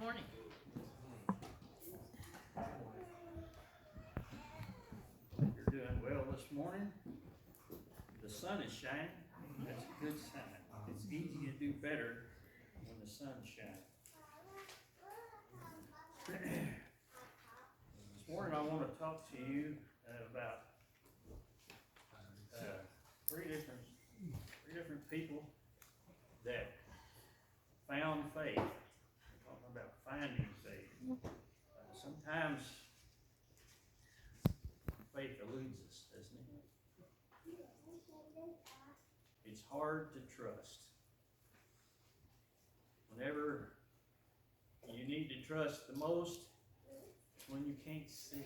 Morning. You're doing well this morning. The sun is shining. That's a good sign. It's easy to do better when the sun's shining. This morning I want to talk to you about three different people that found faith. We're talking about finding faith. Sometimes faith eludes us, doesn't it? It's hard to trust. Whenever you need to trust the most, it's when you can't see.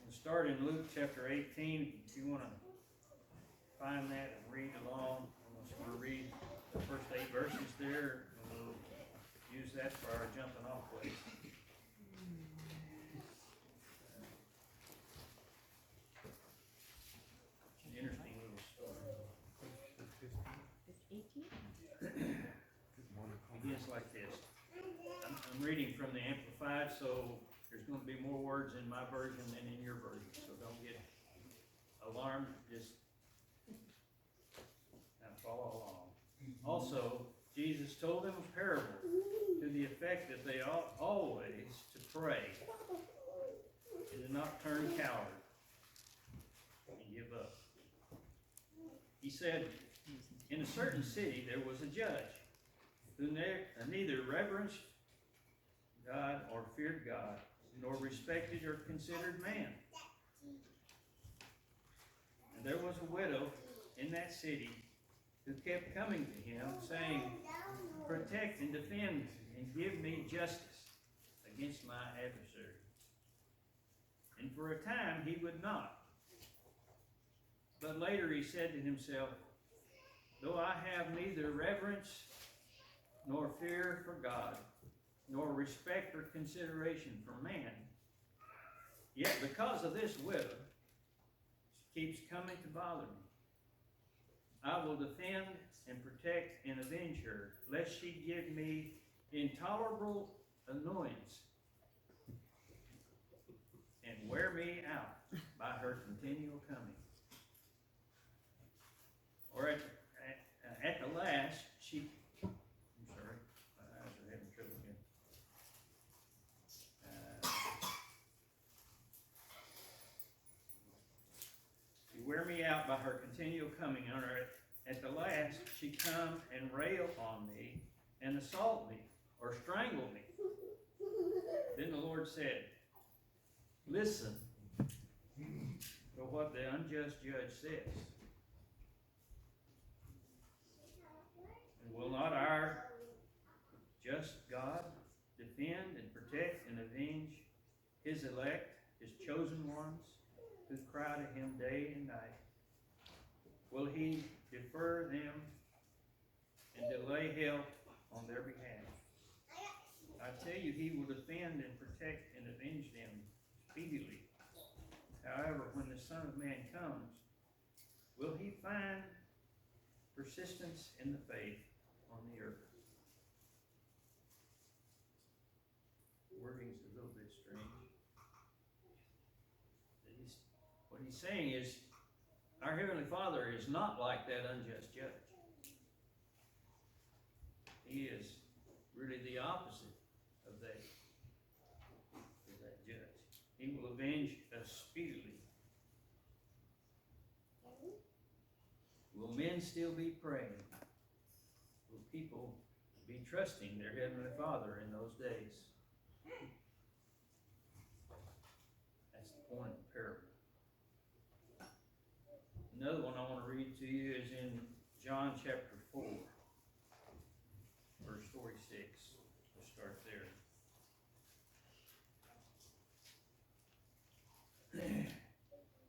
We'll start in Luke chapter 18. If you want to find that and read along, I'm just going to read the first 8 verses there, and we'll use that for our jumping off place. It's an interesting little story. 18? It begins like this. I'm reading from the Amplified, so there's going to be more words in my version than in your version, so don't get alarmed. Just follow along. Also, Jesus told them a parable to the effect that they ought always to pray and to not turn coward and give up. He said, in a certain city there was a judge who neither reverenced God or feared God, nor respected or considered man. And there was a widow in that city who kept coming to him, saying, protect and defend and give me justice against my adversary. And for a time he would not. But later he said to himself, though I have neither reverence nor fear for God, nor respect or consideration for man, yet because of this widow, she keeps coming to bother me, I will defend and protect and avenge her, lest she give me intolerable annoyance and wear me out by her continual coming. Or at the last, I'm sorry, my eyes are having trouble here. You wear me out by her continual coming. On her, at the last, she come and rail on me and assault me or strangle me. Then the Lord said, listen to what the unjust judge says. And will not our just God defend and protect and avenge his elect, his chosen ones, who cry to him day and night? Will he defer them and delay help on their behalf? I tell you, he will defend and protect and avenge them speedily. However, when the Son of Man comes, will he find persistence in the faith on the earth? The wording's a little bit strange. What he's saying is, our Heavenly Father is not like that unjust judge. He is really the opposite of that judge. He will avenge us speedily. Will men still be praying? Will people be trusting their Heavenly Father in those days? That's the point of the parable. Another one I want to read to you is in John chapter 4, verse 46. We'll start there.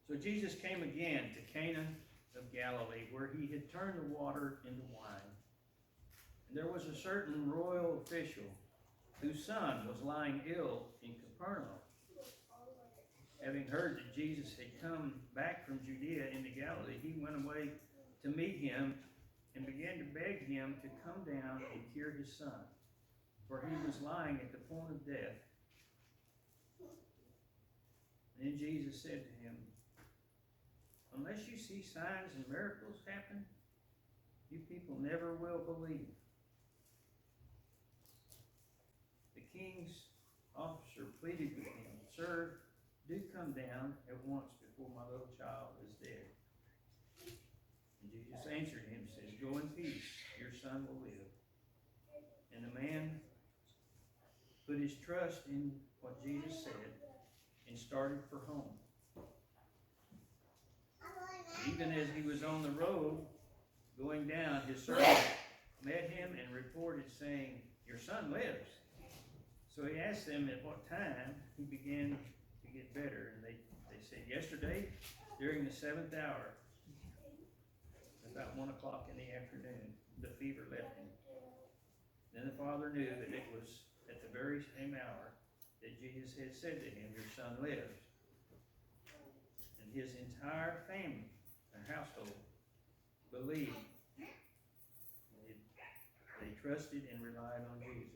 So Jesus came again to Cana of Galilee, where he had turned the water into wine. And there was a certain royal official whose son was lying ill in Capernaum. Having heard that Jesus had come back from Judea into Galilee, he went away to meet him and began to beg him to come down and cure his son, for he was lying at the point of death. Then Jesus said to him, unless you see signs and miracles happen, you people never will believe. The king's officer pleaded with him, Sir, do come down at once before my little child is dead. And Jesus answered him, says, go in peace, your son will live. And the man put his trust in what Jesus said and started for home. Even as he was on the road going down, his servant met him and reported, saying, your son lives. So he asked them at what time he began to get better. And they said, yesterday, during the 7th hour, about 1 o'clock in the afternoon, the fever left him. Then the father knew that it was at the very same hour that Jesus had said to him, your son lives. And his entire family and household believed. They trusted and relied on Jesus.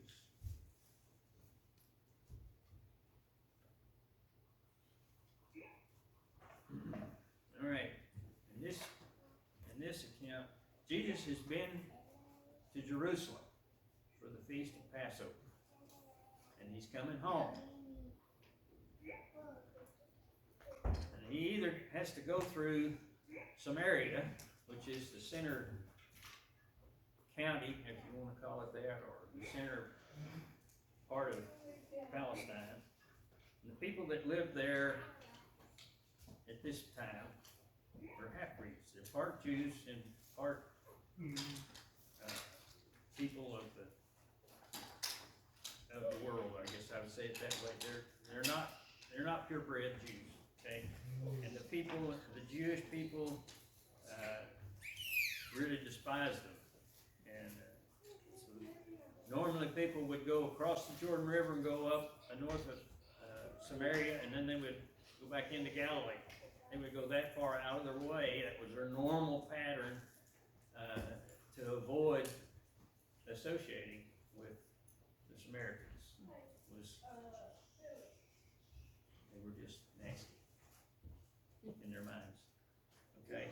All right. In this account, Jesus has been to Jerusalem for the Feast of Passover. And he's coming home. And he either has to go through Samaria, which is the center county, if you want to call it that, or the center part of Palestine. And the people that lived there at this time were half-breeds. They're part Jews and part people of the world, I guess I would say it that way. They're not purebred Jews, okay? And the Jewish people really despised them. And so normally people would go across the Jordan River and go up north of Samaria, and then they would go back into Galilee. They would go that far out of their way. That was their normal pattern to avoid associating with the Samaritans. They were just nasty in their minds. Okay.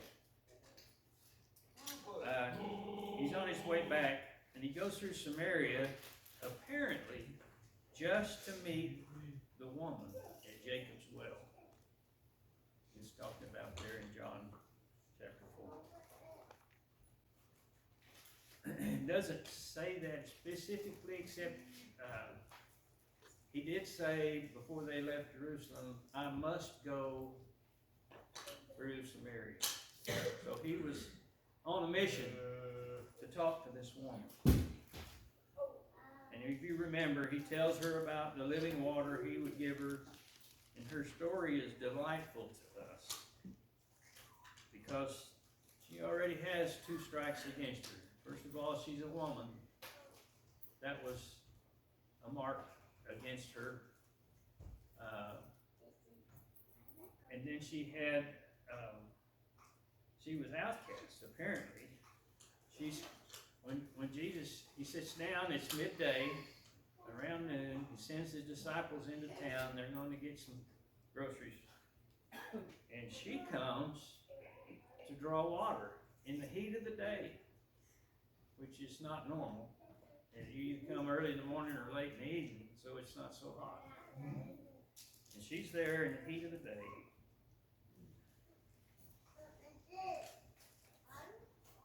He's on his way back, and he goes through Samaria, apparently just to meet the woman at Jacob's well. It's talked about there in John chapter 4. It doesn't say that specifically, except he did say before they left Jerusalem, I must go through Samaria. So he was on a mission to talk to this woman. And if you remember, he tells her about the living water he would give her. And her story is delightful to us because she already has 2 strikes against her. First of all, she's a woman. That was a mark against her. And then she was outcast, apparently. When Jesus, he sits down, it's midday, around noon, he sends his disciples into town, they're going to get some groceries. And she comes to draw water in the heat of the day, which is not normal. And you either come early in the morning or late in the evening, so it's not so hot. And she's there in the heat of the day.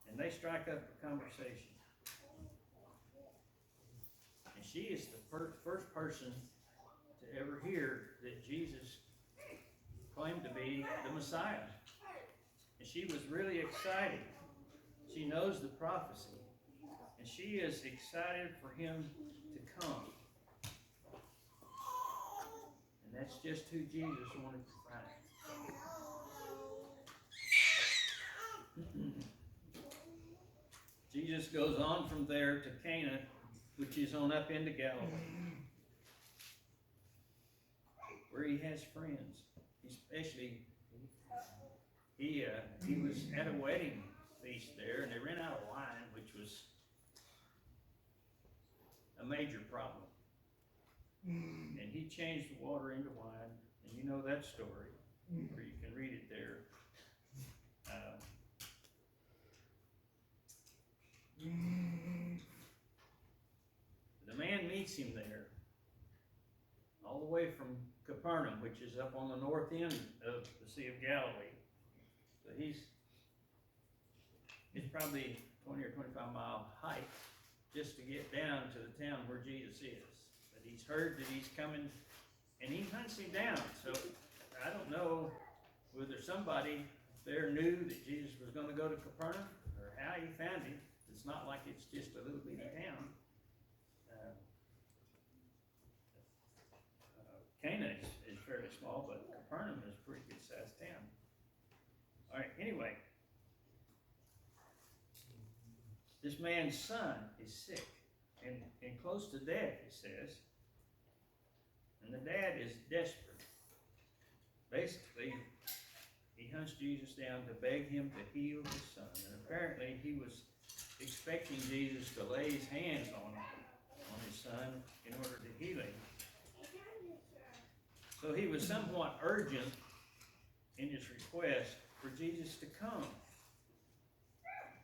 And they strike up a conversation. And she is the first person to ever hear that Jesus claimed to be the Messiah. And she was really excited. She knows the prophecy. And she is excited for him to come. And that's just who Jesus wanted to find. Jesus goes on from there to Cana, which is on up into Galilee, where he has friends. Especially, he was at a wedding feast there, and they ran out of wine, which was a major problem. And he changed the water into wine, and you know that story, or you can read it there. The man meets him there, all the way from Capernaum, which is up on the north end of the Sea of Galilee. So it's probably 20 or 25-mile hike just to get down to the town where Jesus is. But he's heard that he's coming, and he hunts him down. So I don't know whether somebody there knew that Jesus was going to go to Capernaum, or how he found him. It's not like it's just a little bitty town. Cana is fairly small, but Capernaum is a pretty good sized town. All right, anyway. This man's son is sick and close to death, it says. And the dad is desperate. Basically, he hunts Jesus down to beg him to heal his son. And apparently he was expecting Jesus to lay his hands on his son in order to heal him. So he was somewhat urgent in his request for Jesus to come.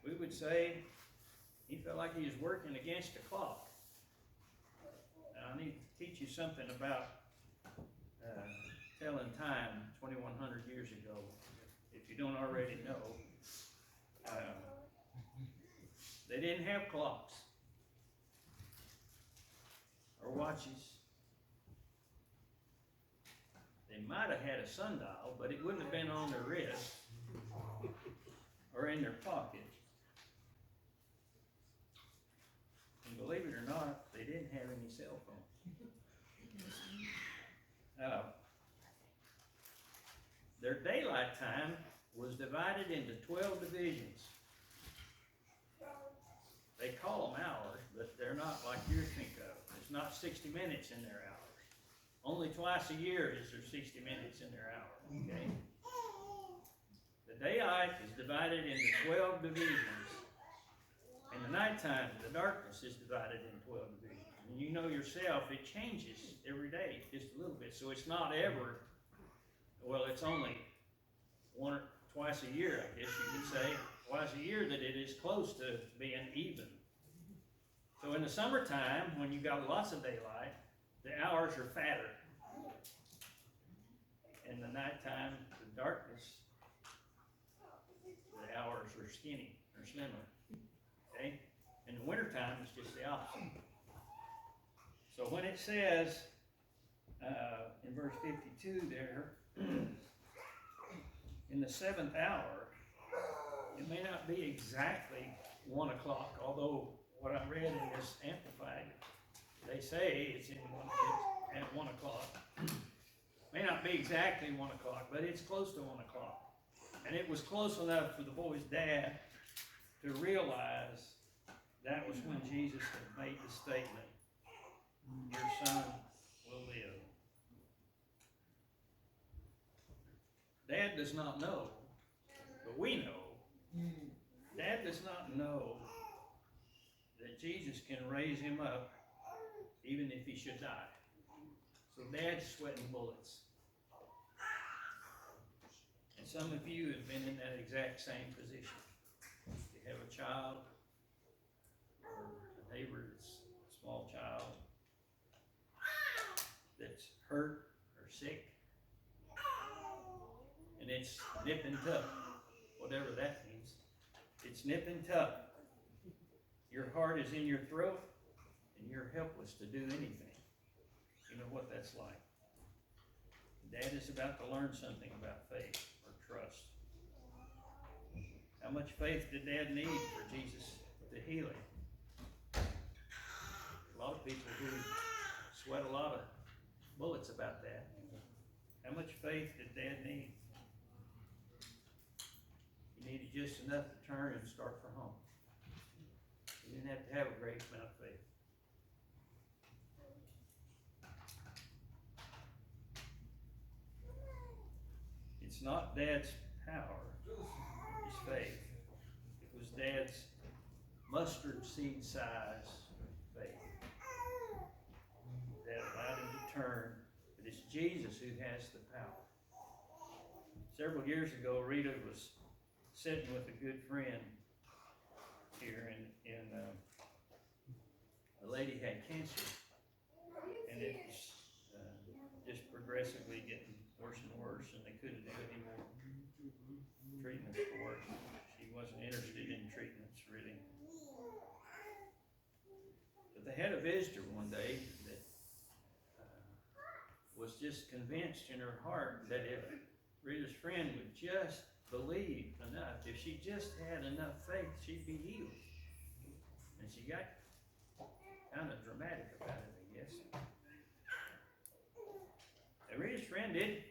We would say he felt like he was working against the clock. Now, I need to teach you something about telling time 2,100 years ago, if you don't already know. They didn't have clocks or watches. They might have had a sundial, but it wouldn't have been on their wrist or in their pocket. And believe it or not, they didn't have any cell phones. Their daylight time was divided into 12 divisions. They call them hours, but they're not like you think of. It's not 60 minutes in their hours. Only twice a year is there 60 minutes in their hour, okay? The daylight is divided into 12 divisions. And the nighttime, the darkness, is divided into 12 divisions. And you know yourself, it changes every day just a little bit. So it's not ever, well, it's only twice a year, I guess you could say, twice a year that it is close to being even. So in the summertime, when you got lots of daylight, the hours are fatter. In the nighttime, the darkness, the hours are skinny or slimmer. Okay? In the wintertime, it's just the opposite. So when it says in verse 52 there, in the 7th hour, it may not be exactly 1 o'clock, although what I read in this Amplified, they say it's at 1 o'clock. May not be exactly 1 o'clock, but it's close to 1 o'clock. And it was close enough for the boy's dad to realize that was when Jesus had made the statement, "Your son will live." Dad does not know, but we know. Dad does not know that Jesus can raise him up even if he should die. So Dad's sweating bullets. And some of you have been in that exact same position. You have a child or a neighbor that's a small child that's hurt or sick, and it's nip and tuck, whatever that means. It's nip and tuck. Your heart is in your throat, and you're helpless to do anything. You know what that's like. Dad is about to learn something about faith or trust. How much faith did Dad need for Jesus to heal him? A lot of people who sweat a lot of bullets about that. How much faith did Dad need? He needed just enough to turn and start for home. He didn't have to have a great amount of faith. It's not Dad's power, his faith. It was dad's mustard seed size faith that allowed him to turn. But it's Jesus who has the power. Several years ago, Rita was sitting with a good friend here, and a lady had cancer, and it was just progressively getting worse and worse, and they couldn't do any more treatments for her. She wasn't interested in treatments, really. But they had a visitor one day that was just convinced in her heart that if Rita's friend would just believe enough, if she just had enough faith, she'd be healed. And she got kind of dramatic about it, I guess. And Rita's friend did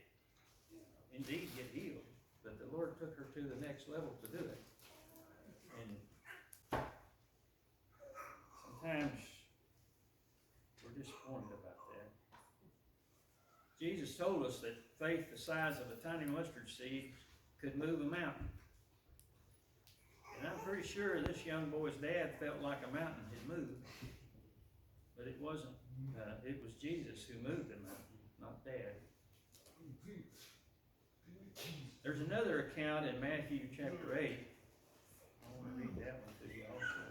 indeed get healed, but the Lord took her to the next level to do it. And sometimes we're disappointed about that. Jesus told us that faith the size of a tiny mustard seed could move a mountain. And I'm pretty sure this young boy's dad felt like a mountain had moved. But it wasn't. It was Jesus who moved the mountain, not Dad. There's another account in Matthew chapter 8. I want to read that one to you also.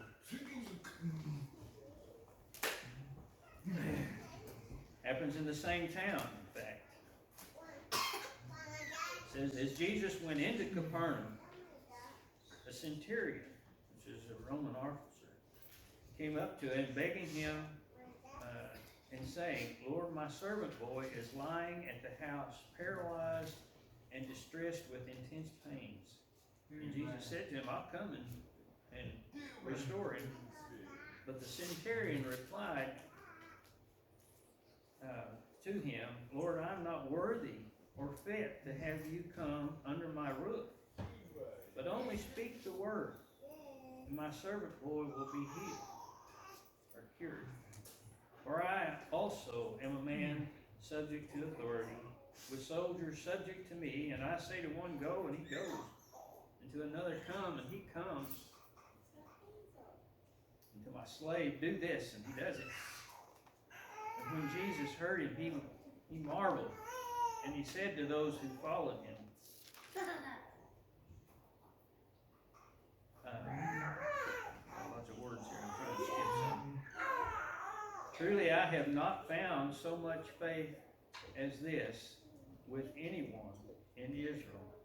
Happens in the same town, in fact. It says, as Jesus went into Capernaum, a centurion, which is a Roman officer, came up to him, begging him and saying, Lord, my servant boy is lying at the house, paralyzed and distressed with intense pains. And Jesus said to him, I'll come and restore him. But the centurion replied to him, Lord, I'm not worthy or fit to have you come under my roof, but only speak the word, and my servant boy will be healed or cured. For I also am a man subject to authority, with soldiers subject to me, and I say to one, go, and he goes, and to another, come, and he comes, and to my slave, do this, and he does it. And when Jesus heard him, he marveled, and he said to those who followed him, lots of words here, I'm trying to skip some. Truly I have not found so much faith as this with anyone in Israel.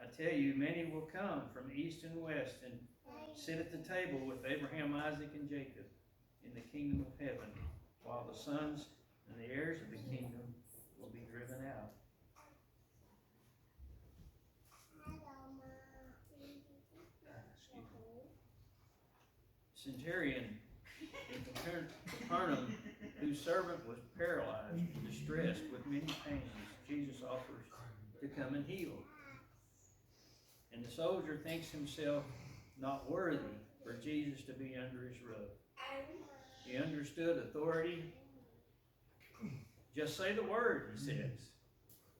I tell you, many will come from east and west and sit at the table with Abraham, Isaac, and Jacob in the kingdom of heaven, while the sons and the heirs of the kingdom will be driven out. Centurion in Capernaum, whose servant was paralyzed and distressed with many pains, Jesus offers to come and heal. And the soldier thinks himself not worthy for Jesus to be under his roof. He understood authority. Just say the word, he says.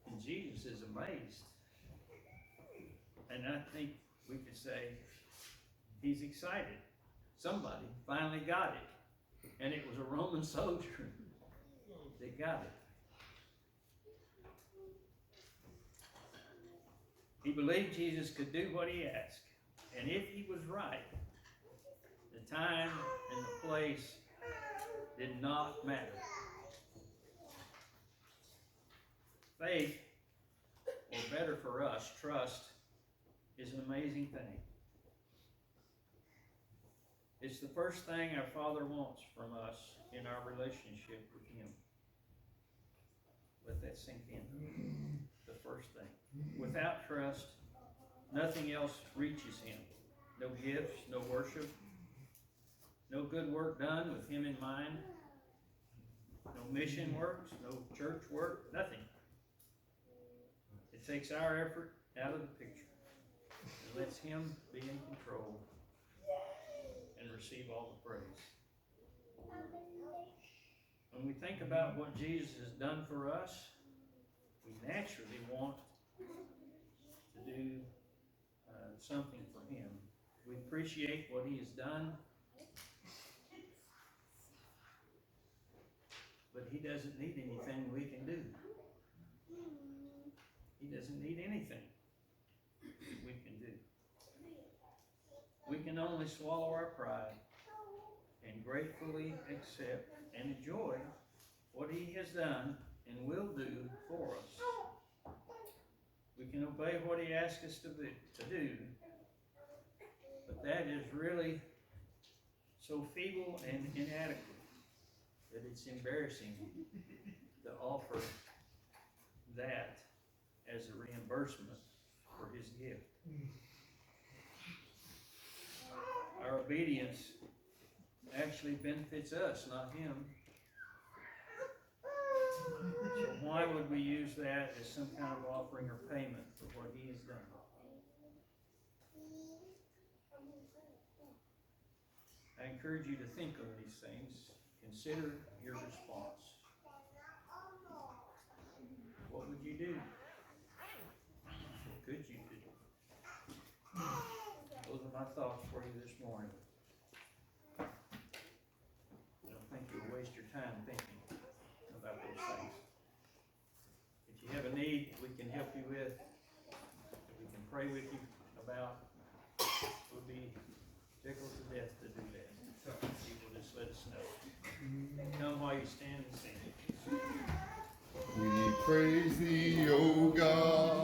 And Jesus is amazed. And I think we could say he's excited. Somebody finally got it. And it was a Roman soldier that got it. He believed Jesus could do what he asked. And if he was right, the time and the place did not matter. Faith, or better for us, trust, is an amazing thing. It's the first thing our Father wants from us in our relationship with him. Let that sink in. The first thing. Without trust, nothing else reaches him. No gifts, no worship, no good work done with him in mind, no mission works, no church work, nothing. It takes our effort out of the picture and lets him be in control and receive all the praise. When we think about what Jesus has done for us, we naturally want to do something for him We appreciate what he has done, but he doesn't need anything we can do. He doesn't need anything we can do. We can only swallow our pride and gratefully accept and enjoy what he has done and will do for us. We can obey what he asks us to do, but that is really so feeble and inadequate that it's embarrassing to offer that as a reimbursement for his gift. Our obedience actually benefits us, not him. So why would we use that as some kind of offering or payment for what he has done? I encourage you to think of these things. Consider your response. What would you do? What could you do? Those are my thoughts for you this morning. I don't think you'll waste your time thinking about those things. If you have a need we can help you with, that we can pray with you about, we'll be tickled to death to do that. You will just let us know. Come while you stand and sing. We praise thee, O God.